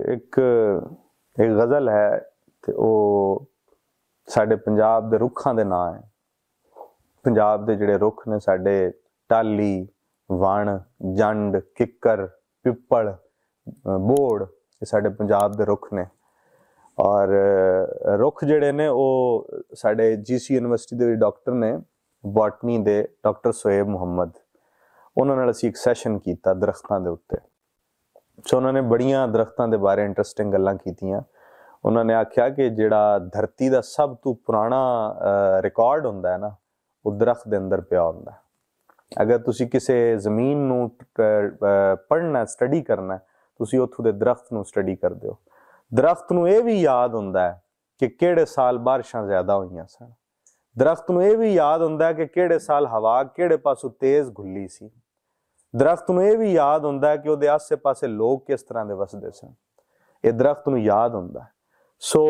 एक एक गज़ल है ते वो साडे पंजाब दे रुखां दे नां है। पंजाब दे जिहड़े रुख ने साडे टाली, वण, जंड, किक्कर, पिप्पल, बोड़, ये साडे पंजाब दे रुख ने। और रुख जिहड़े ने वो साडे GC यूनिवर्सिटी दे डॉक्टर ने बॉटनी दे डॉक्टर सोएब मुहम्मद, उन्होंने नाल असीं एक सैशन कीता दरख्तां दे उत्ते। सो उन्होंने बड़ियां दरख्तां दे बारे इंटरस्टिंग गल्लां कीतियां। उन्होंने आख्या कि जिहड़ा धरती दा सब तो पुराना रिकॉर्ड हुंदा है ना, वो दरख्त दे अंदर पिया हुंदा है। अगर तुसी किसी जमीन नूं पढ़ना स्टडी करना है, तुसी उत्थों दे दरख्त नूं स्टडी करदे हो। दरख्त नूं ये भी याद हुंदा है कि किहड़े साल बारिशां ज़्यादा होईयां सन। दरख्त नूं ये भी याद हुंदा है कि किहड़े साल हवा किहड़े पासों तेज़ घुली सी। दरख्त नूं ये भी याद हुंदा है कि उहदे आसे पासे लोग किस तरह दे वसदे सन। ये दरख्त नूं याद हुंदा है। सो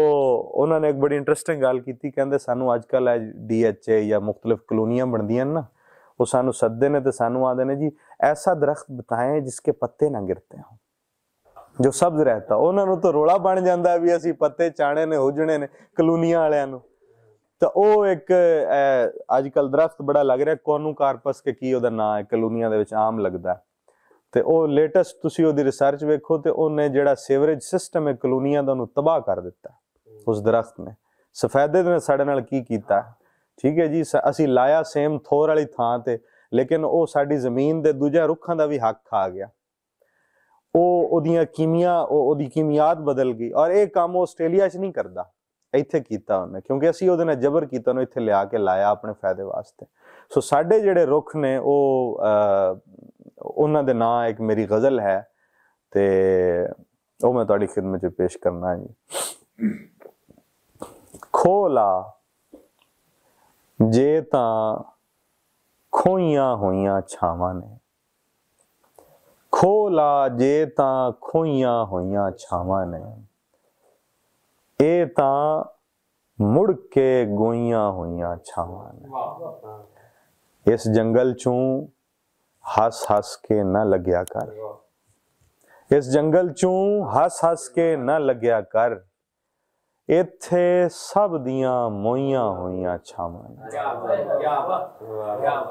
उन्होंने एक बड़ी इंटरस्टिंग गल की, कहते सानू अजकल DHA या मुख्तलिफ कलोनियां बनदियां ना, वो सानू सददे ने ते सानू आदे ने जी ऐसा दरख्त बताएं जिसके पत्ते ना गिरते हों, जो सब्ज रहता। उन्होंने तो रोला बन जाता है भी असी पत्ते चाणे ने हुजणे ने कलोनियां वालियां नूं। तो वो एक अजकल दरख्त बड़ा लग रहा कोनू कार्पस के की उहदा नाम है, कलोनियां दे विच आम लगदा है। ते ओ लेटेस्ट तुसी ओहदी रिसर्च वेखो ते उन्हें जिहड़ा सीवरेज सिस्टम है कलोनियां दा उहनूं तबाह कर दिता उस दरख्त ने। सफेदे ने साडे नाल की कीता, ठीक है जी, असी लाया सेम थोर वाली थां ते, लेकिन वो साडी जमीन दे दूजे रुखां दा भी हक खा गया। ओहदियां कीमियात बदल गई। और ये काम वो आस्ट्रेलिया च नहीं करता, इत्थे कीता उन्हें, क्योंकि असी उहदे नाल जबर कीता, उन्हें इत्थे लिया के लाया अपने फायदे वास्ते। सो साडे जिहड़े रुख ने वो उन्हां दे नां एक मेरी गज़ल है ते वो मैं तुहाडी खिदमत च पेश करना जी। खोला जे तां खोइयां होइयां छावां ने, खोला जे तां खोइयां होइयां छावां ने, ए तां मुड़ के गोइयां होइयां छावां ने। इस जंगल चूं हस हस के न लग्या कर, इस जंगल चूं हस हस के न लग्या कर, इत्थे सब दियां मोइयां होइयां छावां ने।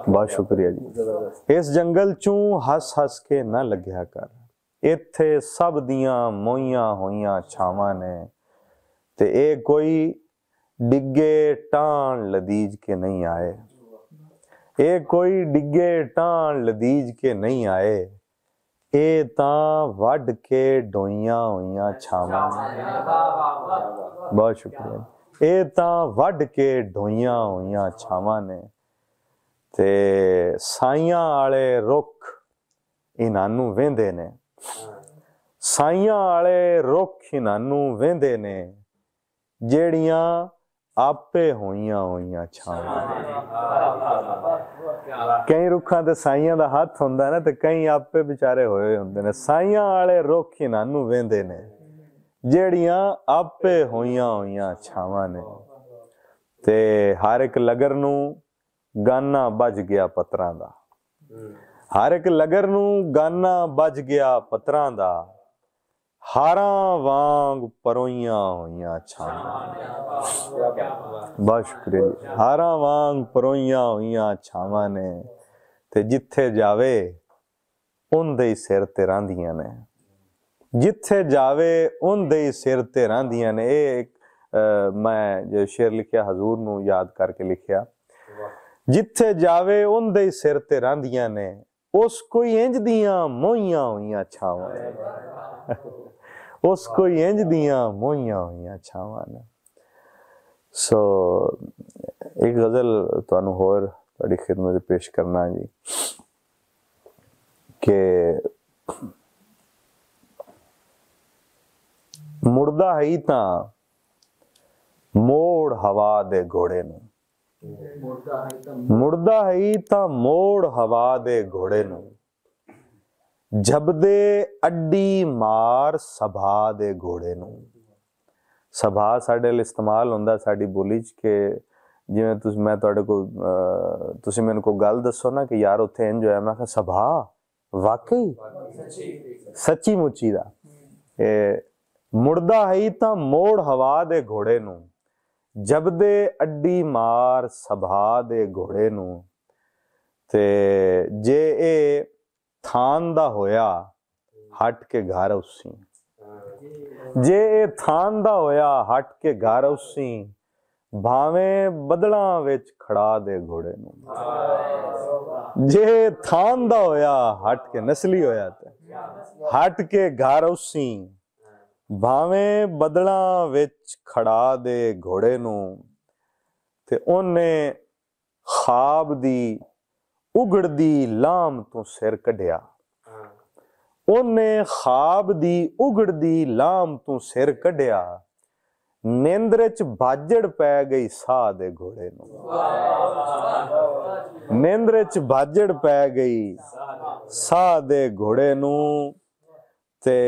बहुत शुक्रिया जी। इस जंगल चूं हस हस के न लग्या कर, इत्थे सब दियां मोइयां होइयां छावां ने। ते ए कोई डिगे टाण लदीज के नहीं आए, ए कोई डिगे टाण लदीज के नहीं आए, ए तां वड के डोइयां होइयां छावां ने। बहुत शुक्रिया। ए तां वड के डोइयां होइयां छावां ने, ते साइयां आले रुख इन्हां नूं वेंदे ने, साइयां आले रुख इन्हां नूं वेंदे ने, जेड़ियां आपे होइयां होइयां छावां ने। कई रुखां ते साइयां दा हथ हुंदा ना, ते कई आपे बेचारे होए हुंदे ने। साइयां आले रुख इन्हां नूं वेंदे ने, जेड़ियां आपे होइयां होइयां छावां ने। ते हर एक लगर नूं गाना बज गया पत्तरां दा, हर एक लगर नूं गाना बज गया पत्तरां दा, हारां वांग परोइयां होइयां छावां ने। बहुत शुक्रिया जी। हारां वांग परोइयां होइयां छावां ने, ते जिथे जावे उंदे ही सिर ते रांदियां ने, जिथे जावे उंदे ही सिर ते रांदियां ने। ये एक मैं जो शेर लिखिया हजूर नूं याद करके लिखिया, जिथे जावे उंदे ही सिर ते रांदियां ने, उस कोई इंज दियां मोइयां होइयां छावां ने, उस कोई इंज दियां मोइयां होइयां छावां ने। सो एक गज़ल तुहानूं होर तुहाडी खिदमत पेश करना जी कि मुड़दा ही तां मोड़ हवा दे घोड़े नूं, मुड़दा ही तां मोड़ हवा दे घोड़े नूं, झबदे अड्डी मार सभा दे घोड़े नूं। सभा साडे लई इस्तेमाल हुंदा साडी बोली च कि जिवें तुसीं मैं तुहाडे कोल तुसीं मैनूं कोई गल दस्सो ना कि यार उत्थे इंज होया, मैं आखां सभा वाकई सच्ची मुच्ची दा। ਮੁੜਦਾ ਹੈ ਤਾਂ ਮੋੜ ਹਵਾ ਦੇ ਘੋੜੇ ਨੂੰ, ਜਬਦੇ ਅੱਡੀ ਮਾਰ ਸਭਾ ਦੇ ਘੋੜੇ ਨੂੰ। ਤੇ ਜੇ ਇਹ ਥਾਨ ਦਾ ਹੋਇਆ ਹਟ ਕੇ ਘਰ ਉਸੀ, ਜੇ ਇਹ ਥਾਨ ਦਾ ਹੋਇਆ ਹਟ ਕੇ ਘਰ ਉਸੀ, ਭਾਵੇਂ ਬਦਲਾਂ ਵਿੱਚ ਖੜਾ ਦੇ ਘੋੜੇ ਨੂੰ। ਜੇ ਥਾਨ ਦਾ ਹੋਇਆ ਹਟ ਕੇ ਨਸਲੀ ਹੋਇਆ ਤੇ ਹਟ ਕੇ ਘਰ ਉਸੀ, ਭਾਵੇਂ ਬਦਲਾਂ ਵਿੱਚ ਖੜਾ ਦੇ ਘੋੜੇ ਨੂੰ। ਤੇ ਉਹਨੇ ਖਾਬ ਦੀ ਉਗੜਦੀ ਲਾਮ ਤੋਂ ਸਿਰ ਕੱਢਿਆ, ਉਹਨੇ ਖਾਬ ਦੀ ਉਗੜਦੀ ਲਾਮ ਤੋਂ ਸਿਰ ਕੱਢਿਆ, ਨਿੰਦਰ ਚ ਬਾਜੜ ਪੈ ਗਈ ਸਾਹ ਦੇ ਘੋੜੇ ਨੂੰ। ਨਿੰਦਰ ਚ ਬਾਜੜ ਪੈ ਗਈ ਸਾਹ ਦੇ ਘੋੜੇ ਨੂੰ। ਤੇ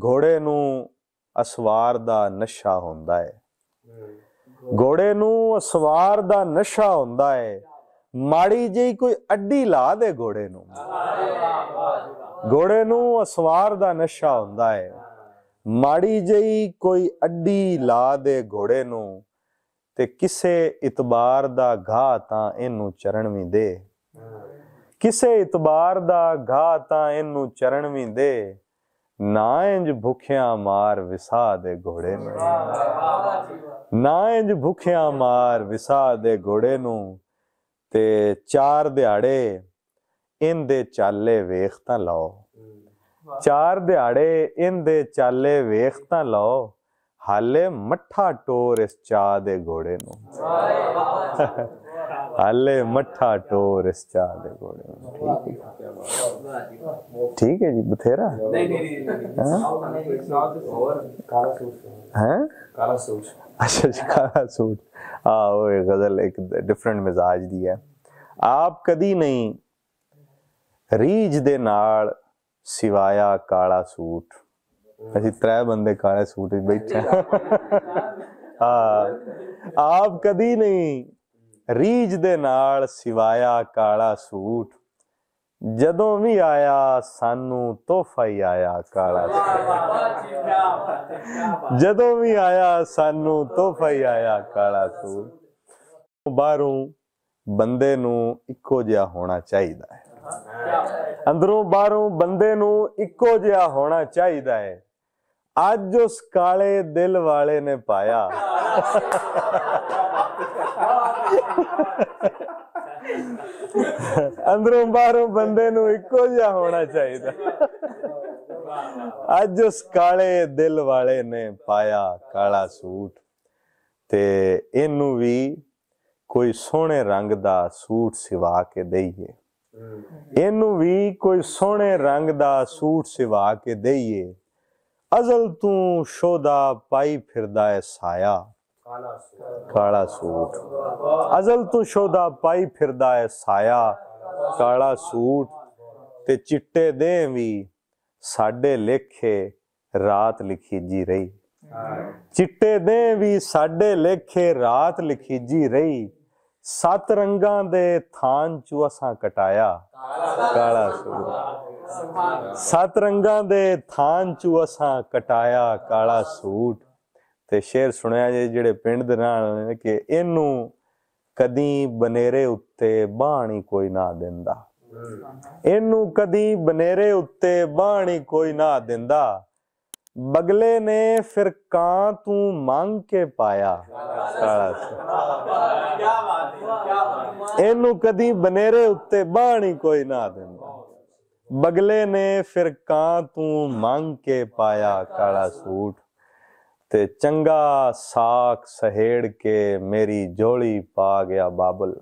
ਘੋੜੇ ਨੂੰ ਅਸਵਾਰ ਦਾ ਨਸ਼ਾ ਹੁੰਦਾ ਹੈ, ਘੋੜੇ ਨੂੰ ਅਸਵਾਰ ਦਾ ਨਸ਼ਾ ਹੁੰਦਾ ਹੈ। ਮਾੜੀ ਜਿਹੀ ਕੋਈ ਅੱਡੀ ਲਾ ਦੇ ਘੋੜੇ ਨੂੰ, ਘੋੜੇ ਨੂੰ ਅਸਵਾਰ ਦਾ ਨਸ਼ਾ ਹੁੰਦਾ ਹੈ। ਮਾੜੀ ਜਿਹੀ ਕੋਈ ਅੱਡੀ ਲਾ ਦੇ ਘੋੜੇ ਨੂੰ, ਤੇ ਕਿਸੇ ਇਤਬਾਰ ਦਾ ਘਾਹ ਤਾਂ ਇਹਨੂੰ ਚਰਨ ਵੀ ਦੇ, ਕਿਸੇ ਇਤਬਾਰ ਦਾ ਘਾਹ ਤਾਂ ਇਹਨੂੰ ਚਰਨ ਵੀ ਦੇ। ਨਾ ਇੰਜ ਭੁੱਖਿਆ ਮਾਰ ਵਿਸਾ ਦੇ ਘੋੜੇ ਨੂੰ, ਨਾ ਇੰਜ ਭੁੱਖਿਆ ਮਾਰ ਵਿਸਾ ਦੇ ਘੋੜੇ ਨੂੰ। ਤੇ 4 ਦਿਹਾੜੇ ਇਹਦੇ ਚਾਲੇ ਵੇਖ ਤਾਂ ਲਓ, 4 ਦਿਹਾੜੇ ਇਹਦੇ ਚਾਲੇ ਵੇਖ ਤਾਂ ਲਓ, ਹਾਲੇ ਮੱਠਾ ਟੋਰ ਇਸ ਚਾਹ ਦੇ ਘੋੜੇ ਨੂੰ। ਹਾਲੇ ਮੱਠਾ ਟੋਰ ਇਸ ਚਾਹ ਦੇ ਘੋੜੇ ਨੂੰ। ਠੀਕ ਹੈ ਜੀ, ਬਥੇਰਾ ਹੈ। ਅੱਛਾ ਜੀ, ਕਾਲਾ ਸੂਟ। ਉਹ ਗਜ਼ਲ ਇੱਕ ਡਿਫਰੈਂਟ ਮਿਜ਼ਾਜ ਦੀ ਹੈ। ਆਪ ਕਦੀ ਨਹੀਂ ਰੀਝ ਦੇ ਨਾਲ ਸਿਵਾਇਆ ਕਾਲਾ ਸੂਟ। ਅਸੀਂ 3 ਬੰਦੇ ਕਾਲੇ ਸੂਟ ਵਿੱਚ ਬੈਠੇ ਹਾਂ। ਆਪ ਕਦੀ ਨਹੀਂ ਰੀਝ ਦੇ ਨਾਲ ਸਿਵਾਇਆ ਕਾਲਾ ਸੂਟ, ਜਦੋਂ ਵੀ ਆਇਆ ਸਾਨੂੰ ਤੋਹਫਾ ਹੀ ਆਇਆ ਕਾਲਾ ਸੂਟ। ਜਦੋਂ ਵੀ ਆਇਆ ਸਾਨੂੰ ਤੋਹਫਾ ਹੀ ਆਇਆ ਕਾਲਾ ਸੂਟ। ਬਾਹਰੋਂ ਬੰਦੇ ਨੂੰ ਇੱਕੋ ਜਿਹਾ ਹੋਣਾ ਚਾਹੀਦਾ ਹੈ, ਅੰਦਰੋਂ ਬਾਹਰੋਂ ਬੰਦੇ ਨੂੰ ਇੱਕੋ ਜਿਹਾ ਹੋਣਾ ਚਾਹੀਦਾ ਹੈ। ਅੱਜ ਉਸ ਕਾਲੇ ਦਿਲ ਵਾਲੇ ਨੇ ਪਾਇਆ ਅੰਦਰੋਂ ਬਾਹਰੋਂ ਬੰਦੇ ਨੂੰ ਇੱਕੋ ਜਿਹਾ ਹੋਣਾ ਚਾਹੀਦਾ। ਅੱਜ ਉਸ ਕਾਲੇ ਦਿਲ ਵਾਲੇ ਨੇ ਪਾਇਆ ਕਾਲਾ ਸੂਟ। ਤੇ ਇਹਨੂੰ ਵੀ ਕੋਈ ਸੋਹਣੇ ਰੰਗ ਦਾ ਸੂਟ ਸਿਵਾ ਕੇ ਦਈਏ, ਇਹਨੂੰ ਵੀ ਕੋਈ ਸੋਹਣੇ ਰੰਗ ਦਾ ਸੂਟ ਸਿਵਾ ਕੇ ਦਈਏ। ਅਜ਼ਲ ਤੂੰ ਸ਼ੋਦਾ ਪਾਈ ਫਿਰਦਾ ਹੈ ਸਾਇਆ ਕਾਲਾ ਸੂਟ, ਅਜ਼ਲ ਤੂੰ ਸ਼ੋਦਾ ਪਾਈ ਫਿਰਦਾ ਹੈ ਸਾਇਆ ਕਾਲਾ ਸੂਟ। ਤੇ ਚਿੱਟੇ ਦੇ ਵੀ ਸਾਡੇ ਲੇਖੇ ਰਾਤ ਲਿਖੀਜੀ ਰਹੀ, ਚਿੱਟੇ ਦੇ ਵੀ ਸਾਡੇ ਲੇਖੇ ਰਾਤ ਲਿਖੀਜੀ ਰਹੀ। 7 ਰੰਗਾਂ ਦੇ ਥਾਨ ਚੋਂ ਅਸਾਂ ਕਟਾਇਆ ਕਾਲਾ ਸੂਟ, 7 ਰੰਗਾਂ ਦੇ ਥਾਨ ਚੋਂ ਅਸਾਂ ਕਟਾਇਆ ਕਾਲਾ ਸੂਟ। ਤੇ ਸ਼ੇਰ ਸੁਣਿਆ ਜੇ ਜਿਹੜੇ ਪਿੰਡ ਦੇ ਨਾਲ ਕਿ ਇਹਨੂੰ ਕਦੀ ਬਨੇਰੇ ਉੱਤੇ ਬਾਣੀ ਕੋਈ ਨਾ ਦਿੰਦਾ, ਇਹਨੂੰ ਕਦੀ ਬਨੇਰੇ ਉੱਤੇ ਬਾਣੀ ਕੋਈ ਨਾ ਦਿੰਦਾ। ਬਗਲੇ ਨੇ ਫਿਰ ਕਾਂ ਤੂੰ ਮੰਗ ਕੇ ਪਾਇਆ ਕਾਲਾ ਸੂਟ, ਇਹਨੂੰ ਕਦੀ ਬਨੇਰੇ ਉੱਤੇ ਬਾਣੀ ਕੋਈ ਨਾ ਦਿੰਦਾ। ਬਗਲੇ ਨੇ ਫਿਰ ਕਾਂ ਤੂੰ ਮੰਗ ਕੇ ਪਾਇਆ ਕਾਲਾ ਸੂਟ। ਤੇ ਚੰਗਾ ਸਾਕ ਸਹੇੜ ਕੇ ਮੇਰੀ ਝੋਲੀ ਪਾ ਗਿਆ ਬਾਬਲ,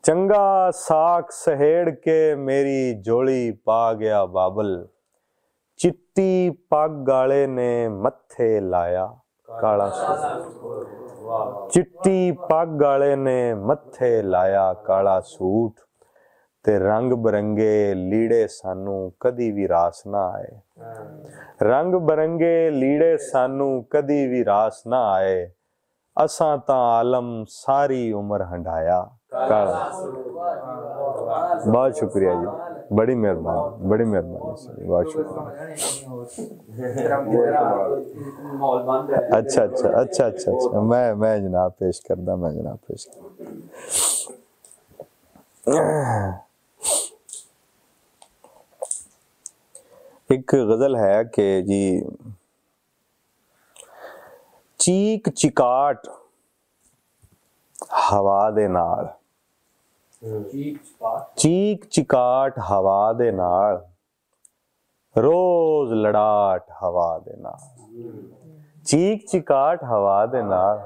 ਚੰਗਾ ਸਾਕ ਸਹੇੜ ਕੇ ਮੇਰੀ ਝੋਲੀ ਪਾ ਗਿਆ ਬਾਬਲ। ਚਿੱਟੀ ਪੱਗ ਵਾਲੇ ਨੇ ਮੱਥੇ ਲਾਇਆ ਕਾਲਾ ਸੂਟ, ਚਿੱਟੀ ਪੱਗ ਵਾਲੇ ਨੇ ਮੱਥੇ ਲਾਇਆ ਕਾਲਾ ਸੂਟ। ਤੇ ਰੰਗ ਬਰੰਗੇ ਲੀੜੇ ਸਾਨੂੰ ਕਦੀ ਵੀ ਰਾਸ ਨਾ ਆਏ, ਰੰਗ ਬਰੰਗੇ ਲੀੜੇ ਸਾਨੂੰ ਕਦੀ ਵੀ ਰਾਸ ਨਾ ਆਏ। ਅਸਾਂ ਤਾਂ ਆਲਮ ਸਾਰੀ ਉਮਰ ਹੰਡਾਇਆ ਕਾਲਾ। ਬਹੁਤ ਸ਼ੁਕਰੀਆ ਜੀ। बड़ी मेहरबानी, बड़ी मेहरबानी सर, बहुत शुक्रिया। अच्छा अच्छा अच्छा अच्छा अच्छा, मैं जनाब पेश करदा, मैं जनाब पेश करदा। एक गजल है कि जी, चीक चिकाट हवा दे नाल, चीक चिकाट हवा दे नाल, रोज लड़ाट हवा दे नाल, चीक चिकाट हवा दे नाल,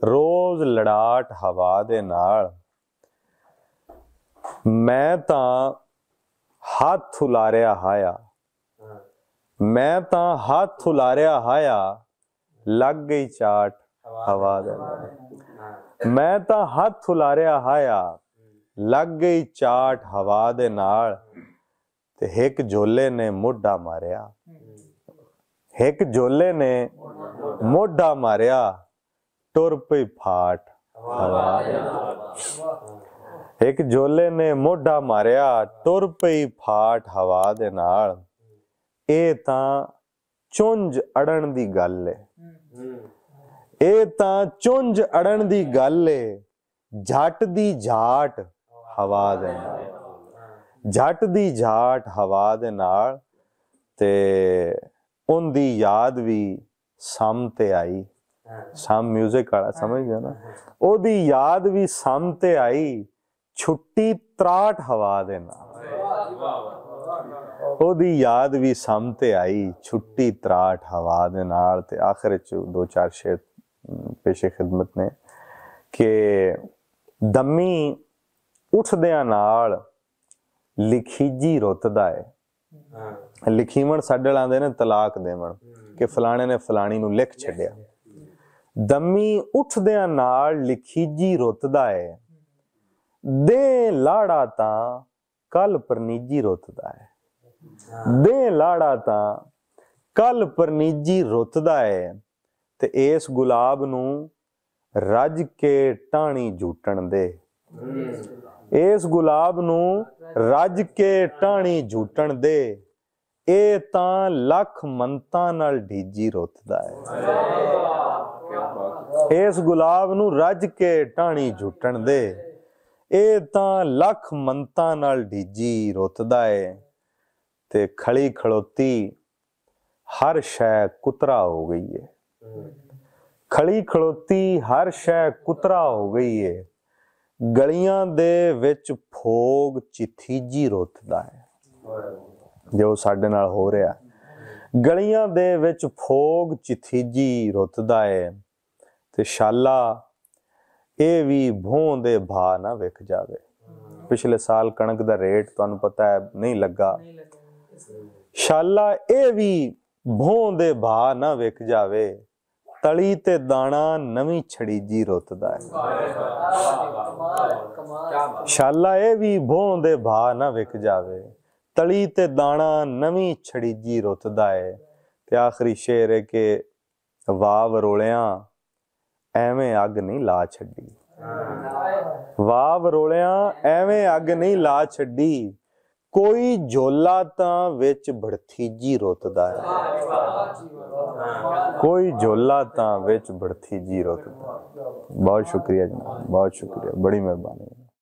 रोज लड़ाट हवा दे नाल, मैं तां हथ उलारिया हाया, मैं तां हथ उलारिया हाया, लग गई चाट हवा दे नाल, मैं तां हथ उलारिया हाया, लग गई चाट हवा दे नाल, ते हिक झोले ने मोढा मारिया, हिक झोले ने मोढा मारिया, टुर पई फाट हवा दे नाल, एक झोले ने मोढा मारिया, टुर पई फाट हवा दे नाल, ए तां चुंझ अड़न दी गल है, ए तां चुंझ अड़न दी गल है, झट दी झाट हवा दे नाल, झट दी झाट हवा दे नाल, ते उनदी याद भी सम ते आई, सम म्यूजिक वाला समझ गए ना, ओदी याद भी सम ते आई, छुट्टी त्राट हवा दे नाल, ओदी याद भी सम ते आई, छुट्टी त्राट हवा दे नाल। ते आखिर च दो चार शेर पेशे खिदमत ने कि दमी उठदियां नाल लिखीजी रुतदा है, लिखीवण साडे लांदे ने तलाक देवण कि फलाणे ने फलाणी नूं लिख छड्डिया, दमी उठदियां नाल लिखीजी रुतदा है, दे लाड़ा तां कल परनीजी रुतदा है, दे लाड़ा तां कल परनीजी रुतदा है, ते इस गुलाब नूं रज के टाणी झूटण दे, इस गुलाब नूं रज के टाणी झूटण दे, ए तां लख मंतां नाल ढीजी रुतदा है, इस गुलाब नूं रज के टाणी झूटण दे, ए तां लख मंतां नाल ढीजी रुतदा है, ते खड़ी खड़ोती हर शै कुतरा हो गई है, खड़ी खड़ोती हर शै कुतरा हो गई है, गलियां दे विच फोग चिथीजी रुतदा है, जो साडे नाल हो रहा, गलियां दे विच फोग चिथीजी रुतदा है, ते शाला ए भी भों दे भा ना विक जावे, पिछले साल कणक दा रेट तुहानूं पता है नहीं लगा, शाला ए भी भों दे भा ना विक जावे, तली ते दाना नवीं छड़ीजी रुतदा है, शाला ए भी भों दे भा ना विक जावे, तली ते दाना नवीं छड़ीजी रुतदा है। ते आखिरी शेर है कि वाह वरोलियां एवें अग नहीं ला छड्डी, वाह वरोलियां एवें अग नहीं ला छड्डी, कोई झोला तां विच भड़थीजी रुतदा है, कोई झोला तां विच भड़थीजी रुतदा है। बहुत शुक्रिया जनाब, बहुत शुक्रिया, बड़ी मेहरबानी।